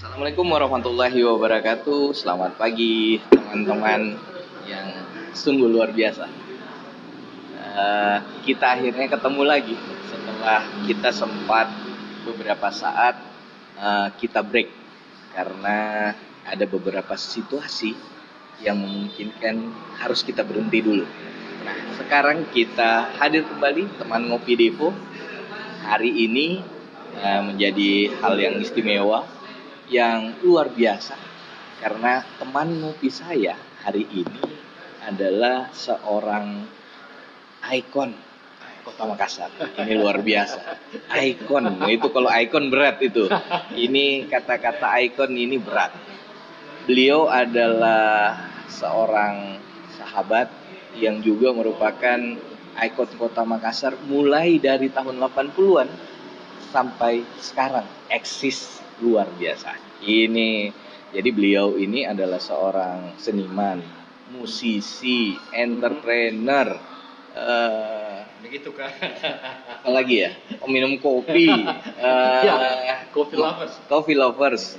Assalamualaikum warahmatullahi wabarakatuh. Selamat pagi teman-teman yang sungguh luar biasa. Kita akhirnya ketemu lagi setelah kita sempat beberapa saat kita break karena ada beberapa situasi yang memungkinkan harus kita berhenti dulu. Nah, sekarang kita hadir kembali teman ngopi Devo. Hari ini menjadi hal yang istimewa, yang luar biasa, karena teman ngopi saya hari ini adalah seorang ikon Kota Makassar. Ini luar biasa. Ikon, itu kalau ikon berat itu. Ini kata-kata ikon ini berat. Beliau adalah seorang sahabat yang juga merupakan ikon Kota Makassar mulai dari tahun 80-an sampai sekarang eksis luar biasa. Jadi beliau ini adalah seorang seniman, musisi, entrepreneur, begitu kan? apa lagi ya? Minum kopi, coffee lovers.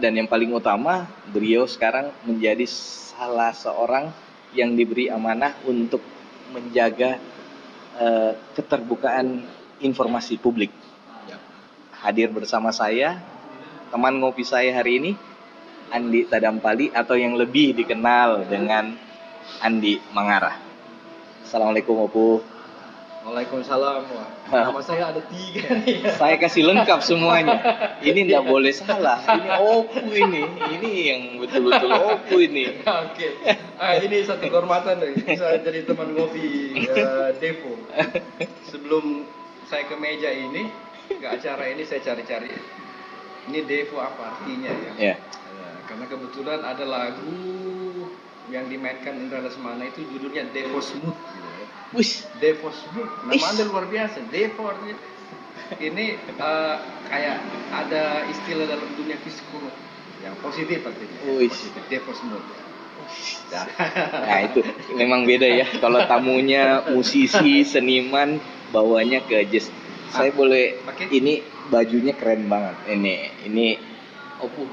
Dan yang paling utama, beliau sekarang menjadi salah seorang yang diberi amanah untuk menjaga keterbukaan informasi publik. Hadir bersama saya, teman ngopi saya hari ini, Andi Tadampali, atau yang lebih dikenal dengan Andi Mangara. Assalamualaikum Opu. Waalaikumsalam. Nama saya ada 3 nih. Saya kasih lengkap semuanya. Ini tidak boleh salah. Ini Opu ini yang betul-betul Opu ini. Oke. Ini satu kehormatan bisa jadi teman ngopi Devo. Sebelum saya ke meja ini, ke acara ini saya cari-cari. Ini Devo apa artinya ya? Yeah. Karena kebetulan ada lagu yang dimainkan Indra Lesmana itu judulnya Devo Smooth. Wih, Devo Smooth. Nama Anda luar biasa. Devo artinya ini kayak ada istilah dalam dunia psikologi yang positif artinya. Positif. Devo Smooth. Nah itu memang beda ya. Kalau tamunya musisi, seniman, bawanya ke jazz. Saya boleh, ini bajunya keren banget. Ini Opu,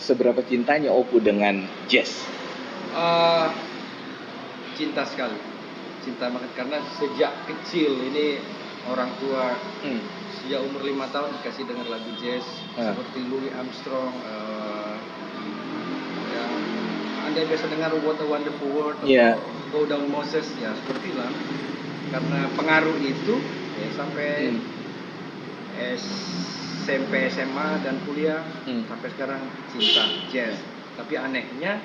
seberapa cintanya Opu dengan jazz? Cinta sekali, cinta banget karena sejak kecil ini orang tua sejak umur 5 tahun dikasih dengar lagu jazz seperti Louis Armstrong, yang Anda biasa dengar What a Wonderful World, Go Down Moses, ya seperti lah. Karena pengaruh itu ya, sampai SMP, SMA dan kuliah sampai sekarang cinta jazz. Tapi anehnya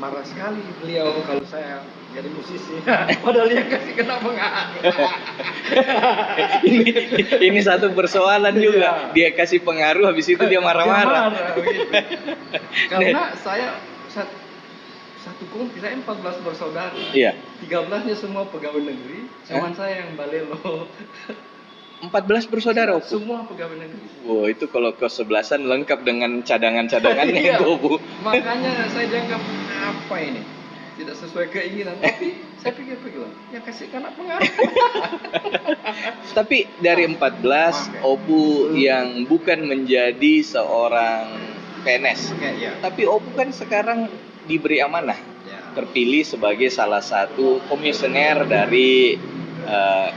marah sekali beliau kalau saya jadi musisi. Padahal dia kasih kena pengaruh. ini satu persoalan juga. Dia kasih pengaruh, habis itu dia marah-marah. Gitu. Karena saya satu kompi, saya 14 bersaudara. 13-nya semua pegawai negeri, cuman saya yang balelo. 14 bersaudara, Opu? Semua pegawai negeri. Wow, itu kalau ke-11-an lengkap dengan cadangan-cadangannya itu, Opu. Makanya saya dianggap apa ini? Tidak sesuai keinginan. Tapi saya pikir-pikir, ya kasih karena pengaruh. Tapi dari 14, Opu yang bukan menjadi seorang PNS. Tapi Opu kan sekarang diberi amanah. Terpilih sebagai salah satu komisioner dari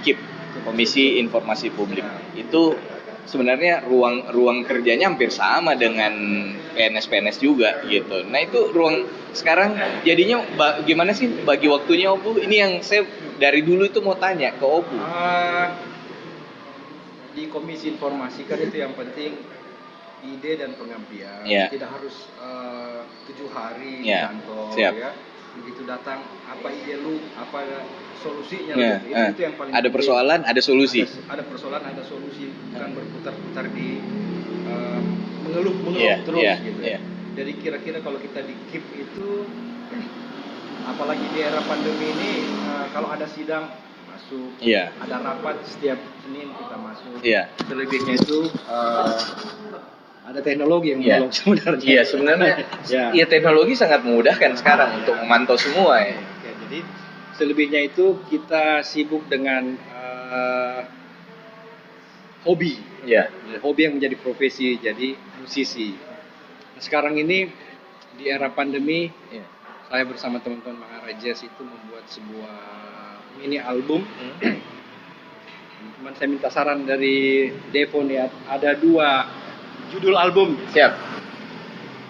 KIP. Komisi Informasi Publik. Itu sebenarnya ruang kerjanya hampir sama dengan PNS juga gitu. Nah itu ruang sekarang jadinya gimana sih bagi waktunya Opu? Ini yang saya dari dulu itu mau tanya ke Opu. Di Komisi Informasi kan itu yang penting ide dan pengabdian. Tidak harus 7 hari di kantor. Ya. Begitu datang, apa ide lu, apa solusinya, itu yang paling ada persoalan, ada solusi. Ada persoalan, ada solusi, bukan berputar-putar di mengeluh terus gitu. Jadi kira-kira kalau kita di KIP itu, apalagi di era pandemi ini, kalau ada sidang masuk, ada rapat setiap Senin kita masuk. Selebihnya itu ada teknologi yang menolong sebenarnya. Iya sebenarnya. Iya teknologi sangat memudahkan sekarang untuk memantau semua ya. Jadi selebihnya itu kita sibuk dengan hobi. Ya. Hobi yang menjadi profesi, jadi musisi. Nah, sekarang ini di era pandemi, saya bersama teman-teman Mangara Jazz itu membuat sebuah mini album. Cuman saya minta saran dari Devo nih, ada 2 judul album. Siap.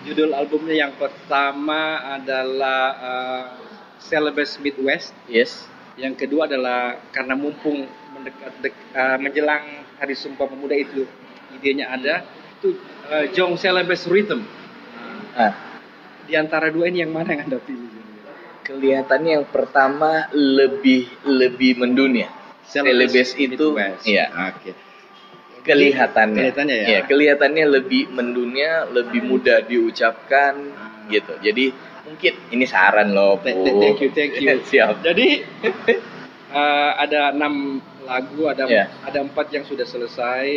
Judul albumnya yang pertama adalah Celebes Midwest. Yes. Yang kedua adalah karena mumpung menjelang Hari Sumpah Pemuda itu idenya ada, itu Jong Celebes Rhythm. Di antara 2 ini yang mana yang Anda pilih? Kelihatannya yang pertama lebih mendunia. Celebes itu, ya. Oke. Kelihatannya ya. Ya, kelihatannya lebih mendunia, lebih mudah diucapkan gitu. Jadi mungkin ini saran loh, Bu. Thank you. Siap. Jadi ada 6 lagu, ada 4 yang sudah selesai.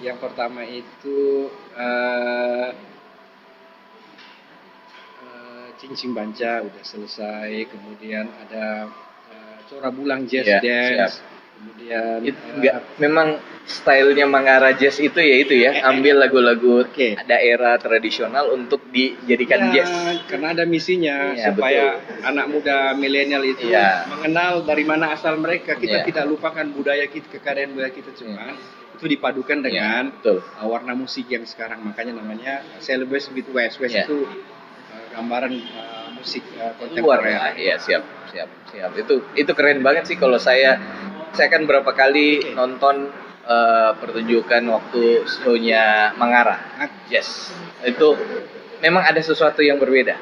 Yang pertama itu Cincin Banca udah selesai. Kemudian ada Cora Bulang Jazz Dance. Siap. Kemudian memang stylenya Mangara Jazz itu ya, ambil lagu-lagu daerah tradisional untuk dijadikan jazz. Karena ada misinya supaya anak muda milenial itu mengenal dari mana asal mereka. Kita tidak lupakan budaya kita, kekayaan budaya kita, cuma itu dipadukan dengan warna musik yang sekarang, makanya namanya Celebes Midwest. West itu gambaran musik kontemporer. Iya, siap. Itu keren banget sih. Kalau saya kan berapa kali nonton pertunjukan waktu show-nya Mangara. Yes. Itu memang ada sesuatu yang berbeda.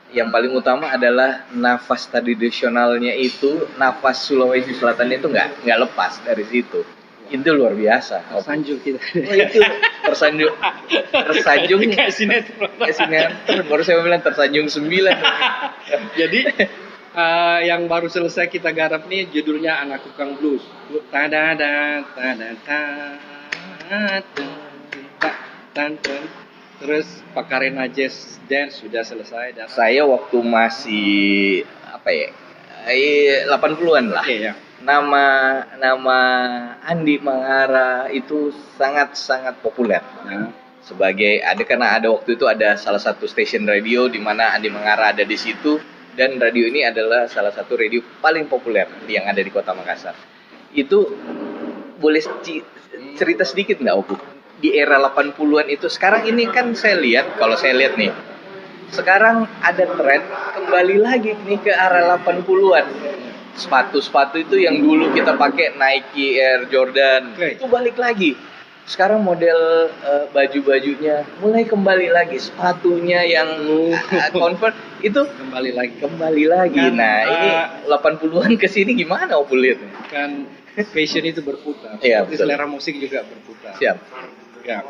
Yang paling utama adalah nafas tradisionalnya itu, nafas Sulawesi Selatan itu nggak lepas dari situ. Itu luar biasa. Tersanjung kita. Itu tersanjung. Kayak sinetron. Baru saya bilang tersanjung 9. Jadi yang baru selesai kita garap nih judulnya Anak Tukang Blues. Terus Pakarena Jazz Dance sudah selesai. Dan saya waktu masih 80-an lah. Nama Andi Mangara itu sangat populer. Karena ada waktu itu ada salah satu stasiun radio di mana Andi Mangara ada di situ. Dan radio ini adalah salah satu radio paling populer yang ada di Kota Makassar. Itu boleh cerita sedikit nggak, Opu? Di era 80-an itu, sekarang ini kan kalau saya lihat nih, sekarang ada tren kembali lagi nih ke arah 80-an. Sepatu-sepatu itu yang dulu kita pakai Nike, Air Jordan, itu balik lagi. Sekarang model baju-bajunya mulai kembali lagi, sepatunya yang Converse itu kembali lagi. Kan, ini 80-an ke sini gimana Opul lihat? Kan fashion itu berputar. Selera musik juga berputar. Siap. Ya.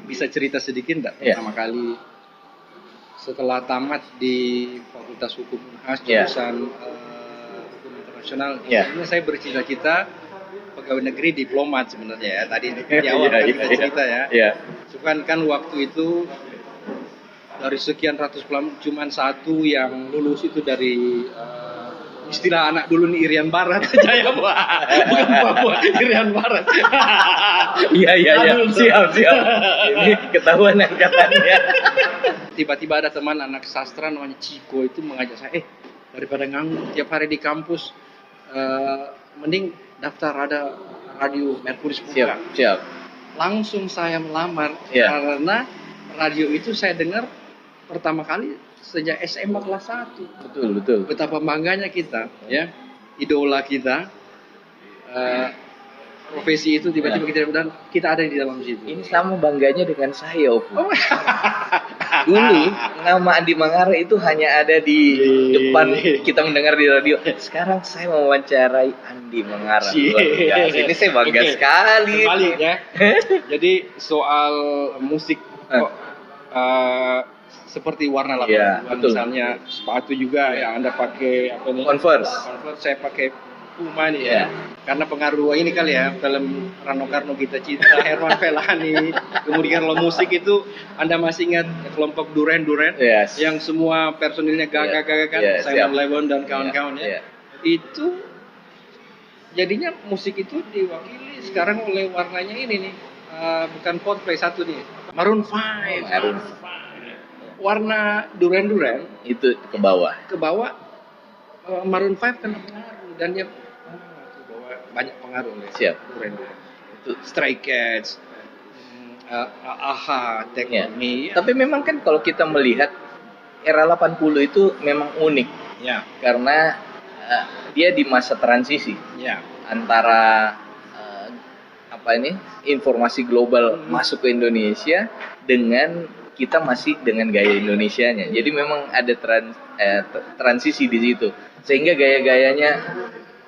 Bisa cerita sedikit enggak pertama kali setelah tamat di Fakultas Hukum Unhas jurusan Hukum Internasional, ini saya bercita-cita pegawai negeri diplomat sebenarnya ya. Tadi di awal kita cerita ya. Kan waktu itu dari sekian ratus pelamar cuma 1 yang lulus itu dari istilah anak dulu nih Irian Barat. Jaya bukan Papua, Irian Barat. Iya. Siap. Ini ketahuan angkatannya. Tiba-tiba ada teman anak sastra namanya Ciko itu mengajak saya, daripada nganggur tiap hari di kampus, mending daftar ada radio Mercury Buka. Siap. Langsung saya melamar karena radio itu saya dengar pertama kali sejak SMA kelas 1. Betul. Betapa bangganya kita, idola kita, profesi itu tiba-tiba kita ada di dalam situ. Ini sama bangganya dengan saya, Opu. Dulu nama Andi Mangara itu hanya ada di depan kita mendengar di radio. Sekarang saya mewawancarai Andi Mangara. Ini saya bangga sekali. Balik ya. Jadi soal musik seperti warna 80-an misalnya sepatu juga yang Anda pakai Converse saya pakai Puma nih karena pengaruh ini kali ya film Rano Karno Kita Cinta, Herman Felani. Kemudian kalau musik itu Anda masih ingat kelompok Duren yang semua personilnya gagah kan, Simon Le Bon dan kawan-kawan itu jadinya musik itu diwakili sekarang oleh warnanya ini nih. Bukan Coldplay satu nih. Maroon 5. Maroon Warna Duran itu ke bawah. Ke bawah Maroon 5 kan pengaruh dan dia ke bawah banyak pengaruh oleh Siap. Duran. Itu Stray Cats, AHA, Take On Me. Ya. Tapi memang kan kalau kita melihat era 80 itu memang unik. Ya. Karena dia di masa transisi. Ya. Antara informasi global masuk ke Indonesia dengan kita masih dengan gaya Indonesianya. Jadi memang ada transisi di situ. Sehingga gaya-gayanya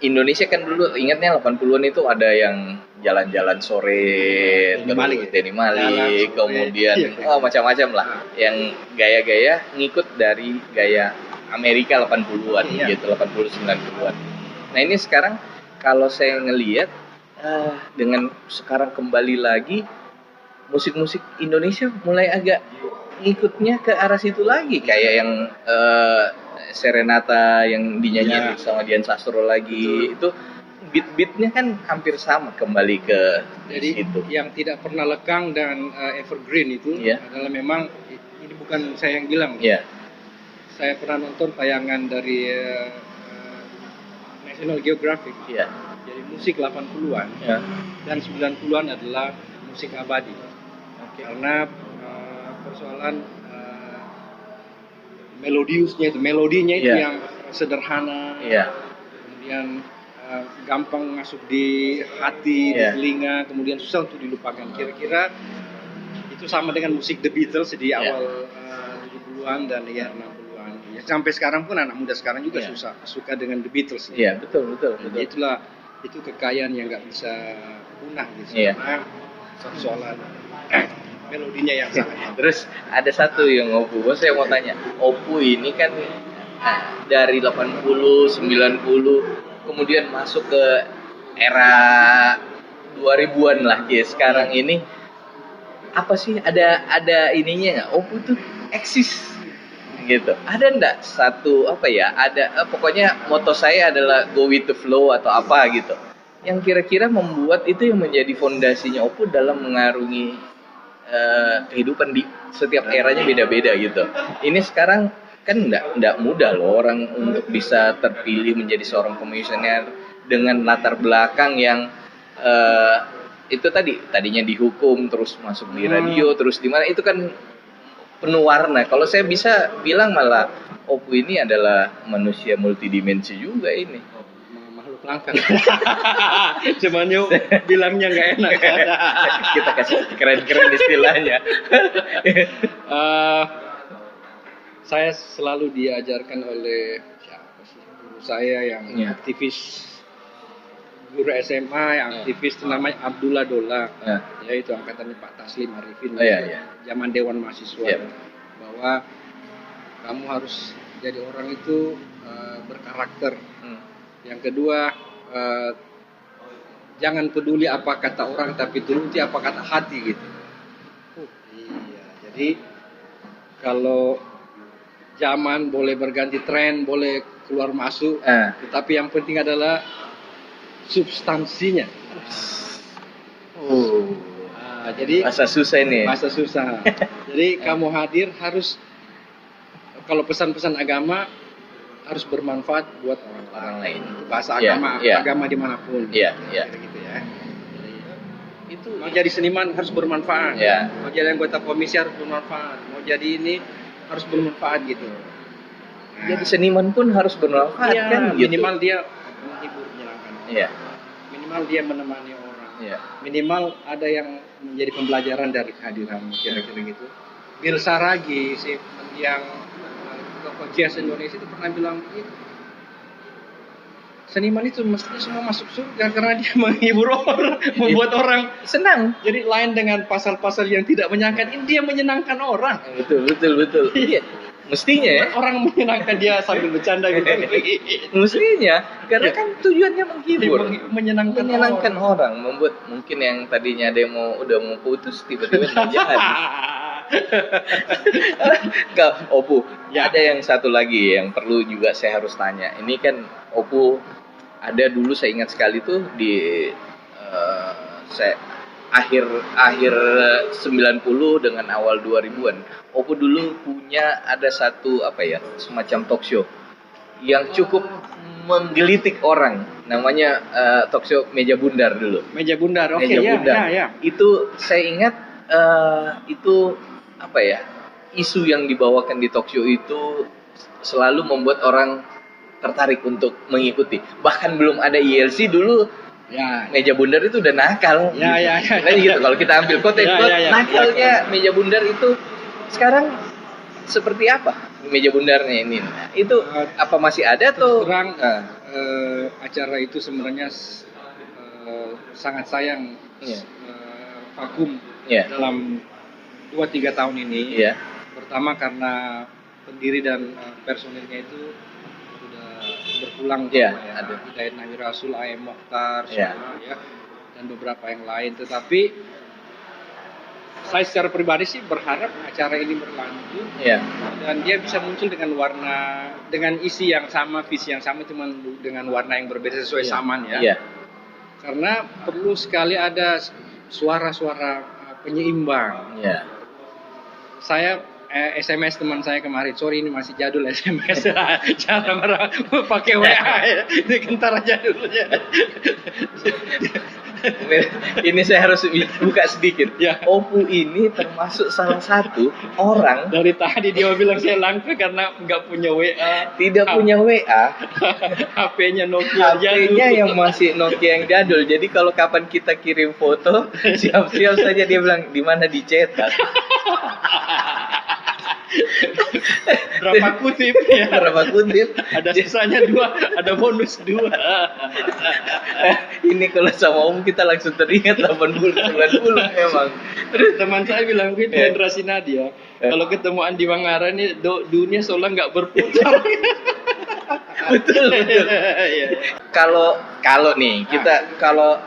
Indonesia kan dulu ingatnya 80-an itu ada yang jalan-jalan sore, Denny Malik, kemudian macam-macam lah. Yang gaya-gaya ngikut dari gaya Amerika 80-an gitu, 80 90-an. Nah, ini sekarang kalau saya ngelihat dengan sekarang kembali lagi musik-musik Indonesia mulai agak ngikutnya ke arah situ lagi, kayak yang Serenata yang dinyanyiin sama Dian Sastro lagi. Itu beat-beatnya kan hampir sama kembali ke situ. Yang tidak pernah lekang dan evergreen itu adalah memang ini bukan saya yang bilang. Saya pernah nonton tayangan dari National Geographic. Jadi musik 80-an dan 90-an adalah musik abadi. Karena persoalan melodinya itu yang sederhana. Kemudian gampang masuk di hati, di telinga, kemudian susah untuk dilupakan. Kira-kira itu sama dengan musik The Beatles di awal 70-an dan 60-an. Ya, sampai sekarang pun anak muda sekarang juga suka dengan The Beatles. Iya, betul. Itu kekayaan yang nggak bisa punah gitu. Karena persoalan melodinya yang sangat. Terus ada satu yang Opu, saya mau tanya, Opu ini kan dari 80, 90 kemudian masuk ke era 2000-an lah ya. Sekarang ini apa sih, ada ininya nggak? Opu tuh eksis gitu. Ada enggak satu pokoknya moto saya adalah go with the flow atau apa gitu. Yang kira-kira membuat itu yang menjadi fondasinya Opu dalam mengarungi kehidupan di setiap eranya beda-beda gitu. Ini sekarang kan enggak mudah loh orang untuk bisa terpilih menjadi seorang komisioner dengan latar belakang yang itu tadinya dihukum terus masuk di radio terus di mana, itu kan penuh warna. Kalau saya bisa bilang malah Opu ini adalah manusia multidimensi juga ini. Makhluk langka. Cuman yuk bilangnya nggak enak. Kita kasih keren-keren istilahnya. Saya selalu diajarkan oleh guru saya yang aktivis, guru SMA yang aktivis namanya Abdullah Dola, yaitu angkatannya Pak Taslim Arifin, zaman Dewan Mahasiswa, bahwa kamu harus jadi orang itu berkarakter. Yang kedua, jangan peduli apa kata orang, tapi turuti apa kata hati gitu. Jadi kalau zaman boleh berganti tren, boleh keluar masuk, tetapi yang penting adalah substansinya. Jadi masa susah ini. Masa susah. Jadi kamu hadir harus, kalau pesan-pesan agama harus bermanfaat buat orang lain. Bahasa agama dimanapun. Gitu ya. Itu mau jadi seniman harus bermanfaat. Mau jadi anggota komisi harus bermanfaat. Mau jadi ini harus bermanfaat gitu. Jadi seniman pun harus bermanfaat kan? Minimal dia menghibur, menyenangkan. Minimal dia menemani orang. Minimal ada yang menjadi pembelajaran dari kehadiran, kira-kira gitu. Bill Saragi, si yang tokoh jazz Indonesia itu pernah bilang begitu. Seniman itu mestinya semua masuk surga karena dia menghibur orang, membuat orang senang. Jadi lain dengan pasal-pasal yang tidak menyenangkan, ini dia menyenangkan orang. Betul. Iya. Mestinya ya. Orang menyenangkan dia sambil bercanda gitu. Mestinya, karena kan tujuannya menghibur, menyenangkan orang, membuat mungkin yang tadinya udah mau putus tiba-tiba jadi. Opu, ada yang satu lagi yang perlu juga saya harus tanya. Ini kan Opu Ada dulu saya ingat sekali tuh di saya akhir 90 dengan awal 2000-an. Oppo dulu punya ada satu semacam talk show yang cukup menggelitik orang, namanya talk show Meja Bundar dulu. Meja Bundar, oke, Meja Bundar. Ya. Itu saya ingat itu isu yang dibawakan di talk show itu selalu membuat orang tertarik untuk mengikuti. Bahkan belum ada ILC dulu, ya. Meja Bundar itu udah nakal. Ya. Gitu. Kalau kita ambil nakalnya Meja Bundar itu sekarang seperti apa Meja Bundarnya ini? Itu apa masih ada atau? Terang, acara itu sebenarnya sangat sayang vakum dalam 2-3 tahun ini. Pertama karena pendiri dan personilnya itu sudah berpulang, ada Hidayat Nabi Rasul, A.M. Mokhtar, semua, dan beberapa yang lain. Tetapi saya secara pribadi sih berharap acara ini berlanjut dan dia bisa muncul dengan dengan isi yang sama, visi yang sama, cuma dengan warna yang berbeda sesuai zaman Karena perlu sekali ada suara-suara penyeimbang. Saya SMS teman saya kemarin, sorry ini masih jadul SMS, jarang orang pakai WA ini kentara jadulnya. Ini saya harus buka sedikit. Oppo ini termasuk salah satu orang dari tadi dia bilang saya langka karena nggak punya WA, tidak punya WA, HP-nya Nokia jadul. HP-nya yang masih Nokia yang jadul. Jadi kalau kapan kita kirim foto, siap-siap saja dia bilang di mana dicetak. Berapa kutip ada sisanya 2, ada bonus 2. Ini kalau sama Om kita langsung teringat 80 memang. Terus teman saya bilang gitu, generasi Nadia kalau ketemu Andi Wangara nih dunia seolah nggak berputar. betul. Kalau nih kita kalau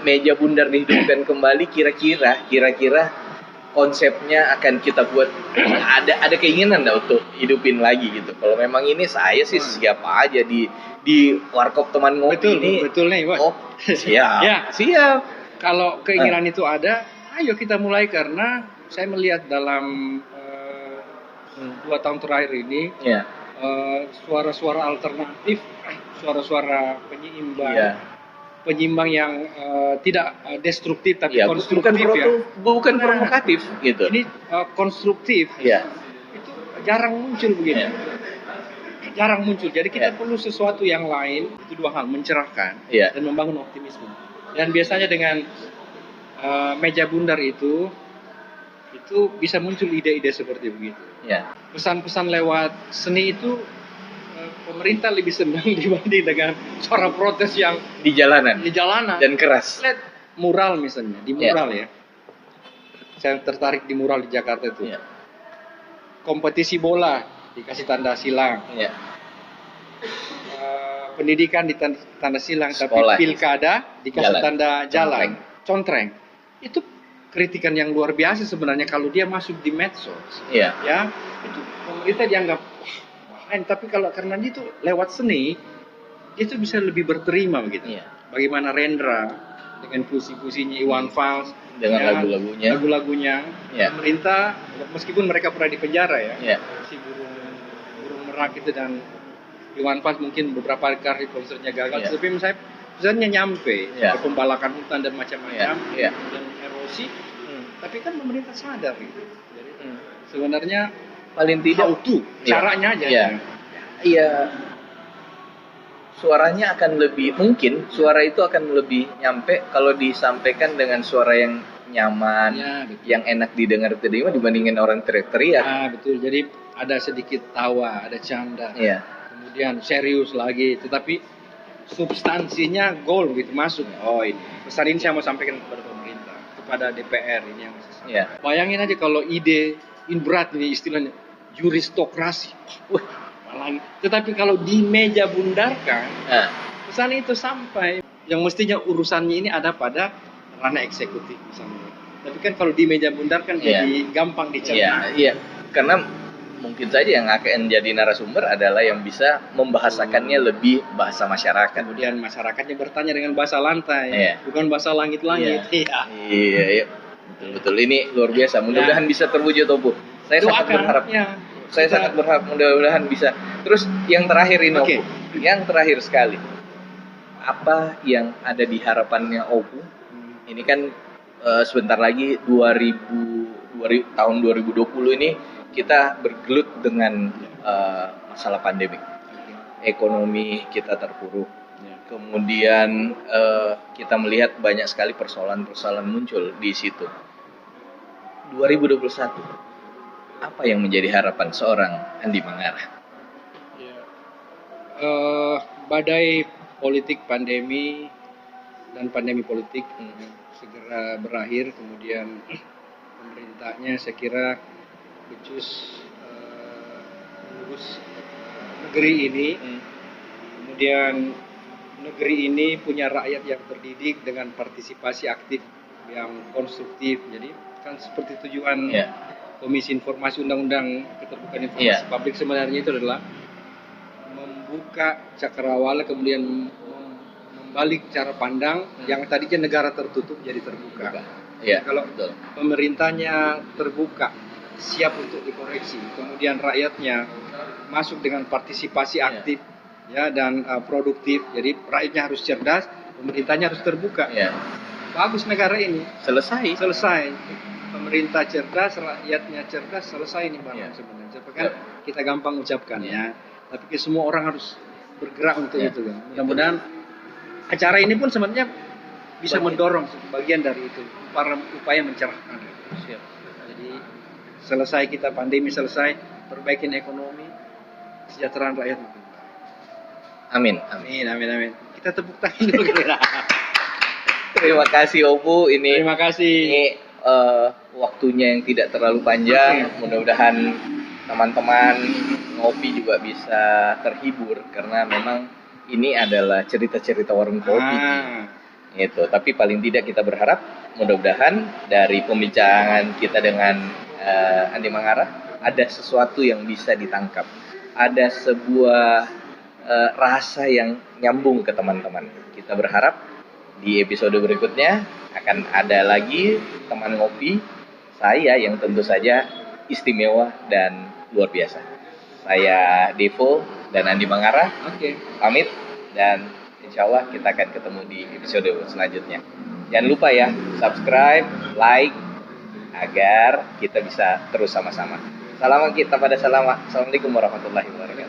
Meja Bundar dihidupkan kembali, kira-kira konsepnya akan kita buat, ada keinginan nggak untuk hidupin lagi gitu? Kalau memang ini saya sih siapa aja di warkop teman ngopi ini. Betul nih, Bos. Oh, siap. Siap. Kalau keinginan itu ada, ayo kita mulai, karena saya melihat dalam 2 tahun terakhir ini suara-suara alternatif, suara-suara penyimbang yang tidak destruktif tapi konstruktif, bukan provokatif gitu. Ini konstruktif. Itu jarang muncul begini. Jarang muncul. Jadi kita perlu sesuatu yang lain, itu 2 hal, mencerahkan dan membangun optimisme. Dan biasanya dengan Meja Bundar itu bisa muncul ide-ide seperti begitu. Pesan-pesan lewat seni itu pemerintah lebih senang dibanding dengan suara protes yang di jalanan dan keras. Lihat mural misalnya, di mural saya tertarik di mural di Jakarta itu. Kompetisi bola dikasih tanda silang. Pendidikan di tanda silang, sekolah, tapi pilkada dikasih tanda jalan. Contreng. Itu kritikan yang luar biasa sebenarnya kalau dia masuk di medsos. Itu pemerintah dianggap tapi kalau karena itu lewat seni itu bisa lebih berterima begitu. Bagaimana Rendra dengan puisi-puisinya, Iwan Fals dengan lagu-lagunya pemerintah, meskipun mereka pernah di penjara si burung merak itu, dan Iwan Fals mungkin beberapa kali konsernya gagal, tapi misalnya nyampe ke pembalakan hutan dan macam-macam dan erosi, tapi kan pemerintah sadar gitu. Jadi sebenarnya paling tidak caranya aja. Suaranya akan lebih, mungkin suara itu akan lebih nyampe kalau disampaikan dengan suara yang nyaman, yang enak didengar terima dibandingin orang teriak-teriak. Betul. Jadi ada sedikit tawa, ada canda. Kemudian serius lagi, tetapi substansinya goal gitu masuk. Ini pesan ini saya mau sampaikan kepada pemerintah, kepada DPR ini yang bayangin aja kalau ide ini berat, ini istilahnya juristokrasi. Tetapi kalau di Meja Bundarkan, pesan itu sampai yang mestinya urusannya ini ada pada ranah eksekutif misalnya. Tapi kan kalau di Meja Bundarkan jadi gampang dicerna. Karena mungkin saja yang akan jadi narasumber adalah yang bisa membahasakannya lebih bahasa masyarakat. Kemudian masyarakatnya bertanya dengan bahasa lantai, bukan bahasa langit-langit. Iya. Betul. Ini luar biasa. Mudah-mudahan bisa terwujud, Bu. Saya sangat berharap. Saya sangat berharap mudah-mudahan bisa. Terus yang terakhir ini, Opu. Yang terakhir sekali. Apa yang ada di harapannya Opu? Ini kan sebentar lagi tahun 2020 ini kita bergelut dengan masalah pandemik. Ekonomi kita terpuruk. Kemudian kita melihat banyak sekali persoalan-persoalan muncul di situ. 2021, apa yang menjadi harapan seorang Andi Mangarah? Badai politik pandemi dan pandemi politik segera berakhir, kemudian pemerintahnya saya kira becus mengurus negeri ini, kemudian negeri ini punya rakyat yang terdidik dengan partisipasi aktif yang konstruktif. Jadi kan seperti tujuan Komisi Informasi Undang-Undang Keterbukaan Informasi Publik sebenarnya itu adalah membuka cakrawala, kemudian membalik cara pandang yang tadinya negara tertutup jadi terbuka. Kalau pemerintahnya terbuka, siap untuk dikoreksi, kemudian rakyatnya masuk dengan partisipasi aktif dan produktif. Jadi rakyatnya harus cerdas, pemerintahnya harus terbuka. Bagus negara ini. Selesai. Pemerintah cerdas, rakyatnya cerdas, selesai ini barang sebenarnya. Kan kita gampang ucapkan tapi semua orang harus bergerak untuk itu kan. Mudah-mudahan acara ini pun sebenarnya bisa mendorong bagian dari itu, para upaya mencerahkan. Jadi selesai kita pandemi, selesai perbaikin ekonomi, kesejahteraan rakyat. Amin. Kita tepuk tangan dulu. Terima kasih Opu. Terima kasih. Ini waktunya yang tidak terlalu panjang. Mudah-mudahan teman-teman ngopi juga bisa terhibur karena memang ini adalah cerita-cerita warung kopi. Itu. Tapi paling tidak kita berharap mudah-mudahan dari pembicaraan kita dengan Andi Mangarah ada sesuatu yang bisa ditangkap. Ada sebuah rasa yang nyambung ke teman-teman. Kita berharap di episode berikutnya akan ada lagi teman ngopi saya yang tentu saja istimewa dan luar biasa. Saya Devo dan Andi Mangarah. Pamit dan insya Allah kita akan ketemu di episode selanjutnya. Jangan lupa ya, subscribe, like agar kita bisa terus sama-sama. Assalamualaikum warahmatullahi wabarakatuh.